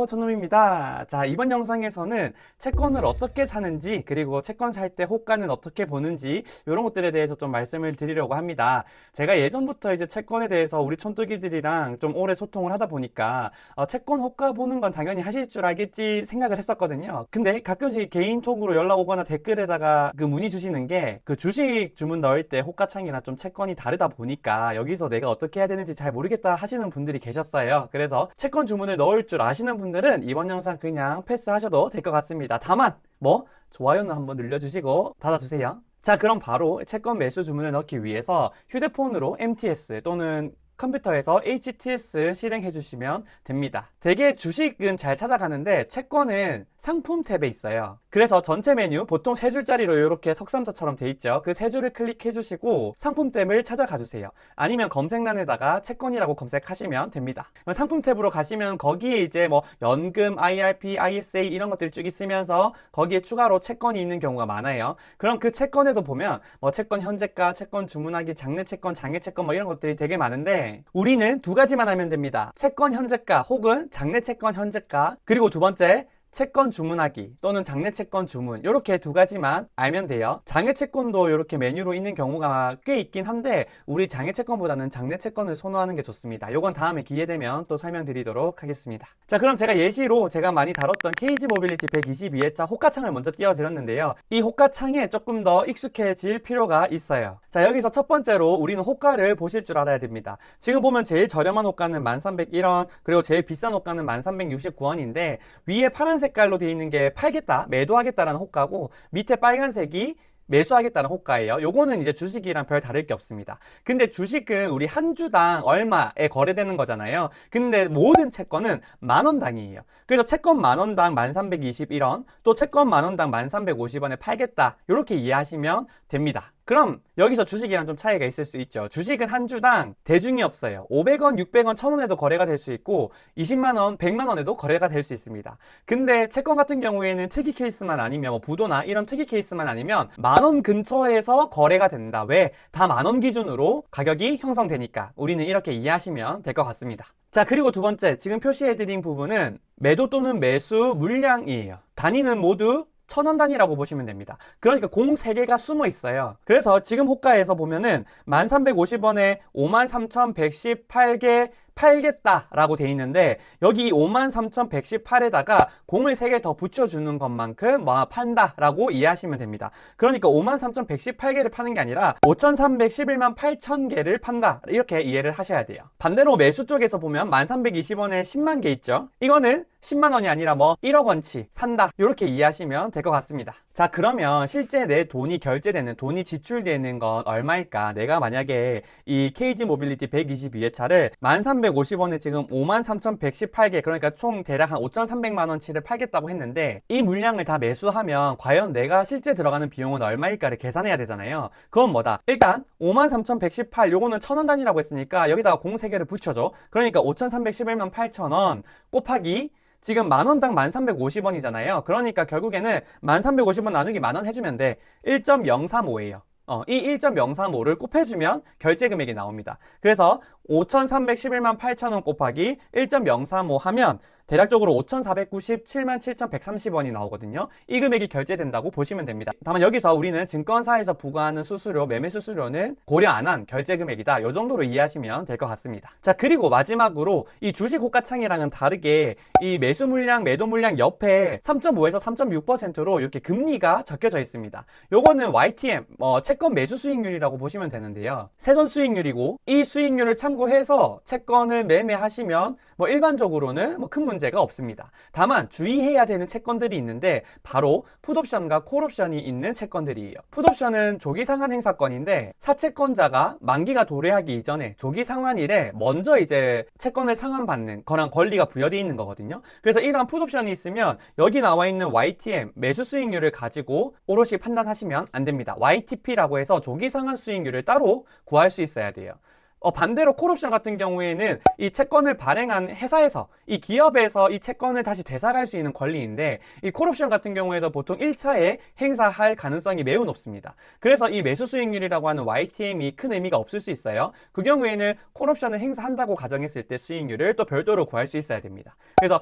저놈입니다. 자, 이번 영상에서는 채권을 어떻게 사는지, 그리고 채권 살 때 호가는 어떻게 보는지 이런 것들에 대해서 좀 말씀을 드리려고 합니다. 제가 예전부터 이제 채권에 대해서 우리 촌뚜기들이랑 좀 오래 소통을 하다 보니까 채권 호가 보는 건 당연히 하실 줄 알겠지 생각을 했었거든요. 근데 가끔씩 개인톡으로 연락 오거나 댓글에다가 그 문의 주시는 게 그 주식 주문 넣을 때 호가창이랑 좀 채권이 다르다 보니까 여기서 내가 어떻게 해야 되는지 잘 모르겠다 하시는 분들이 계셨어요. 그래서 채권 주문을 넣을 줄 아시는 분들은 이번 영상 그냥 패스하셔도 될 것 같습니다. 다만 좋아요는 한번 눌러주시고 닫아주세요. 자, 그럼 바로 채권 매수 주문을 넣기 위해서 휴대폰으로 MTS 또는 컴퓨터에서 HTS 실행해 주시면 됩니다. 대개 주식은 잘 찾아가는데 채권은 상품 탭에 있어요. 그래서 전체 메뉴 보통 세 줄짜리로 이렇게 석삼자처럼 돼 있죠. 그 세 줄을 클릭해 주시고 상품 탭을 찾아가 주세요. 아니면 검색란에다가 채권이라고 검색하시면 됩니다. 상품 탭으로 가시면 거기에 이제 연금, IRP, ISA 이런 것들이 쭉 있으면서 거기에 추가로 채권이 있는 경우가 많아요. 그럼 그 채권에도 보면 채권 현재가, 채권 주문하기, 장내 채권, 장외 채권 이런 것들이 되게 많은데 우리는 두 가지만 하면 됩니다. 채권 현재가 혹은 장내 채권 현재가, 그리고 두 번째 채권 주문하기 또는 장내 채권 주문, 이렇게 두 가지만 알면 돼요. 장외 채권도 이렇게 메뉴로 있는 경우가 꽤 있긴 한데 우리 장외 채권보다는 장내 채권을 선호하는 게 좋습니다. 요건 다음에 기회 되면 또 설명드리도록 하겠습니다. 자, 그럼 제가 예시로 제가 많이 다뤘던 KG 모빌리티 122회차 호가창을 먼저 띄워드렸는데요. 이 호가창에 조금 더 익숙해질 필요가 있어요. 자, 여기서 첫 번째로 우리는 호가를 보실 줄 알아야 됩니다. 지금 보면 제일 저렴한 호가는 1301원, 그리고 제일 비싼 호가는 1369원인데 위에 파란색 색깔로 되어 있는 게 팔겠다, 매도하겠다라는 호가고 밑에 빨간색이 매수하겠다는 호가예요. 요거는 이제 주식이랑 별 다를 게 없습니다. 근데 주식은 우리 한 주당 얼마에 거래되는 거잖아요. 근데 모든 채권은 만원 단위예요. 그래서 채권 만원당 1321원, 또 채권 만원당 1350원에 팔겠다, 이렇게 이해하시면 됩니다. 그럼 여기서 주식이랑 좀 차이가 있을 수 있죠. 주식은 한 주당 대중이 없어요. 500원, 600원, 1000원에도 거래가 될 수 있고 20만원, 100만원에도 거래가 될 수 있습니다. 근데 채권 같은 경우에는 특이 케이스만 아니면 부도나 이런 특이 케이스만 아니면 만원 근처에서 거래가 된다. 왜? 다 만원 기준으로 가격이 형성되니까 우리는 이렇게 이해하시면 될 것 같습니다. 자, 그리고 두 번째 지금 표시해드린 부분은 매도 또는 매수 물량이에요. 단위는 모두 1000원 단위라고 보시면 됩니다. 그러니까 공 3개가 숨어 있어요. 그래서 지금 호가에서 보면은 1350원에 53,118개 팔겠다라고 돼 있는데 여기 53,118에다가 공을 3개 더 붙여주는 것만큼 판다라고 이해하시면 됩니다. 그러니까 53,118개를 파는 게 아니라 5,311만 8,000개를 판다, 이렇게 이해를 하셔야 돼요. 반대로 매수 쪽에서 보면 1320원에 10만 개 있죠. 이거는 10만 원이 아니라 1억 원치 산다, 이렇게 이해하시면 될 것 같습니다. 자, 그러면 실제 내 돈이 결제되는, 돈이 지출되는 건 얼마일까? 내가 만약에 이 KG 모빌리티 122회차를 1350원에 지금 53,118개, 그러니까 총 대략 한 5,300만 원치를 팔겠다고 했는데 이 물량을 다 매수하면 과연 내가 실제 들어가는 비용은 얼마일까를 계산해야 되잖아요. 그건 뭐다? 일단 53,118, 요거는 1000원 단위라고 했으니까 여기다가 공 3개를 붙여줘. 그러니까 5,311만 8,000원 곱하기 지금 만원당 1350원이잖아요. 그러니까 결국에는 1350원 나누기 만원 해주면 돼. 1.035예요. 이 1.035를 곱해주면 결제 금액이 나옵니다. 그래서 5,311만 8,000원 곱하기 1.035 하면 대략적으로 5,497만 7,130원이 나오거든요. 이 금액이 결제된다고 보시면 됩니다. 다만 여기서 우리는 증권사에서 부과하는 수수료, 매매 수수료는 고려 안 한 결제 금액이다, 이 정도로 이해하시면 될 것 같습니다. 자, 그리고 마지막으로 이 주식 호가창이랑은 다르게 이 매수 물량, 매도 물량 옆에 3.5에서 3.6%로 이렇게 금리가 적혀져 있습니다. 요거는 YTM, 채권 매수 수익률이라고 보시면 되는데요. 세전 수익률이고 이 수익률을 참고해서 채권을 매매하시면 일반적으로는 큰 문제가 없습니다. 다만 주의해야 되는 채권들이 있는데 바로 풋옵션과 콜옵션이 있는 채권들이에요. 풋옵션은 조기 상환 행사권인데 사채권자가 만기가 도래하기 이전에 조기 상환일에 먼저 이제 채권을 상환받는 거랑 권리가 부여되어 있는 거거든요. 그래서 이러한 풋옵션이 있으면 여기 나와 있는 YTM, 매수 수익률을 가지고 오롯이 판단하시면 안 됩니다. YTP라고 해서 조기 상환 수익률을 따로 구할 수 있어야 돼요. 반대로 콜옵션 같은 경우에는 이 채권을 발행한 회사에서, 이 기업에서 이 채권을 다시 되사갈 수 있는 권리인데, 이 콜옵션 같은 경우에도 보통 1차에 행사할 가능성이 매우 높습니다. 그래서 이 매수 수익률이라고 하는 YTM이 큰 의미가 없을 수 있어요. 그 경우에는 콜옵션을 행사한다고 가정했을 때 수익률을 또 별도로 구할 수 있어야 됩니다. 그래서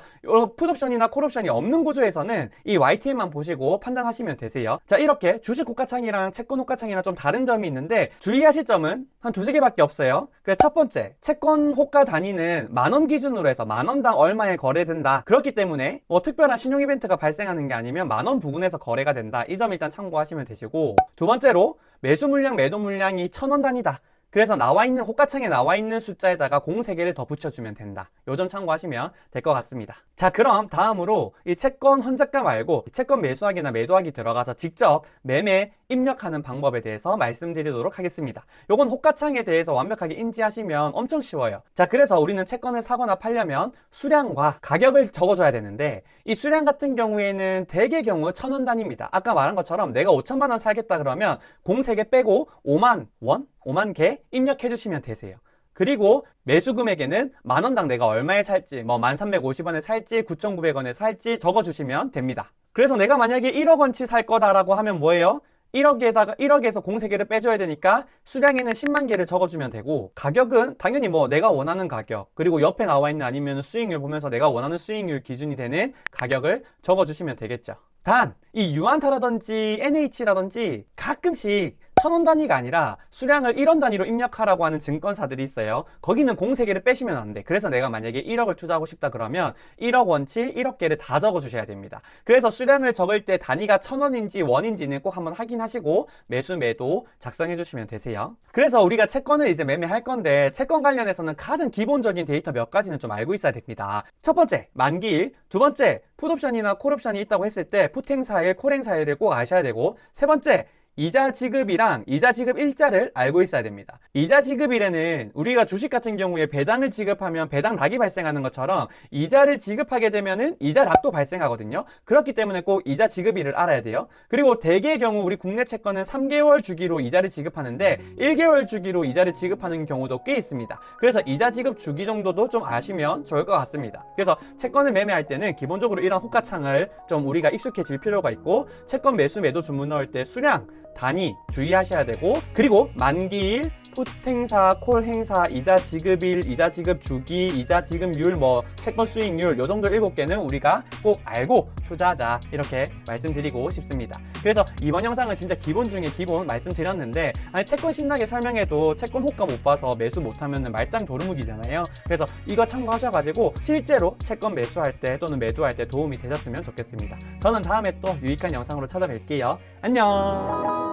풋옵션이나 콜옵션이 없는 구조에서는 이 YTM만 보시고 판단하시면 되세요. 자, 이렇게 주식 호가창이랑 채권 호가창이랑 좀 다른 점이 있는데, 주의하실 점은 한 두세 개밖에 없어요. 첫 번째, 채권 호가 단위는 10,000원 기준으로 해서 10,000원당 얼마에 거래된다. 그렇기 때문에 특별한 신용 이벤트가 발생하는 게 아니면 10,000원 부근에서 거래가 된다. 이 점 일단 참고하시면 되시고, 두 번째로 매수 물량, 매도 물량이 1,000원 단위다. 그래서 호가창에 나와 있는 숫자에다가 03개를 더 붙여주면 된다. 요 점 참고하시면 될 것 같습니다. 자, 그럼 다음으로 이 채권 헌작가 말고 채권 매수하기나 매도하기 들어가서 직접 매매 입력하는 방법에 대해서 말씀드리도록 하겠습니다. 요건 호가창에 대해서 완벽하게 인지하시면 엄청 쉬워요. 자, 그래서 우리는 채권을 사거나 팔려면 수량과 가격을 적어줘야 되는데, 이 수량 같은 경우에는 대개 경우 1,000원 단위입니다. 아까 말한 것처럼 내가 5천만 원 살겠다 그러면 03개 빼고 5만 원? 5만 개 입력해 주시면 되세요. 그리고 매수 금액에는 10,000원당 내가 얼마에 살지, 1,350원에 살지, 9,900원에 살지 적어주시면 됩니다. 그래서 내가 만약에 1억 원치 살 거다라고 하면 뭐예요? 1억에서 03개를 빼줘야 되니까 수량에는 10만 개를 적어주면 되고, 가격은 당연히 내가 원하는 가격, 그리고 옆에 나와 있는 아니면 수익률 보면서 내가 원하는 수익률 기준이 되는 가격을 적어주시면 되겠죠. 단, 이 유한타라든지 NH라든지 가끔씩 1,000원 단위가 아니라 수량을 1원 단위로 입력하라고 하는 증권사들이 있어요. 거기는 03개를 빼시면 안 돼. 그래서 내가 만약에 1억을 투자하고 싶다 그러면 1억 원치 1억 개를 다 적어 주셔야 됩니다. 그래서 수량을 적을 때 단위가 1,000원인지 원인지는 꼭 한번 확인하시고 매수 매도 작성해 주시면 되세요. 그래서 우리가 채권을 이제 매매할 건데, 채권 관련해서는 가장 기본적인 데이터 몇 가지는 좀 알고 있어야 됩니다. 첫 번째, 만기일. 두 번째, 풋옵션이나 콜옵션이 있다고 했을 때 풋행사일, 콜행사일을 꼭 아셔야 되고, 세 번째, 이자 지급이랑 이자 지급 일자를 알고 있어야 됩니다. 이자 지급일에는 우리가 주식 같은 경우에 배당을 지급하면 배당 락이 발생하는 것처럼 이자를 지급하게 되면은 이자 락도 발생하거든요. 그렇기 때문에 꼭 이자 지급일을 알아야 돼요. 그리고 대개의 경우 우리 국내 채권은 3개월 주기로 이자를 지급하는데 1개월 주기로 이자를 지급하는 경우도 꽤 있습니다. 그래서 이자 지급 주기 정도도 좀 아시면 좋을 것 같습니다. 그래서 채권을 매매할 때는 기본적으로 이런 호가창을 좀 우리가 익숙해질 필요가 있고, 채권 매수 매도 주문 넣을 때 수량, 단위 주의하셔야 되고, 그리고 만기일, 풋 행사, 콜 행사, 이자 지급일, 이자 지급 주기, 이자 지급률, 채권 수익률, 요 정도 7개는 우리가 꼭 알고 투자하자, 이렇게 말씀드리고 싶습니다. 그래서 이번 영상은 진짜 기본 중에 기본 말씀드렸는데, 채권 신나게 설명해도 채권 호가 못 봐서 매수 못하면 말짱 도루묵이잖아요. 그래서 이거 참고하셔가지고 실제로 채권 매수할 때 또는 매도할 때 도움이 되셨으면 좋겠습니다. 저는 다음에 또 유익한 영상으로 찾아뵐게요. 안녕.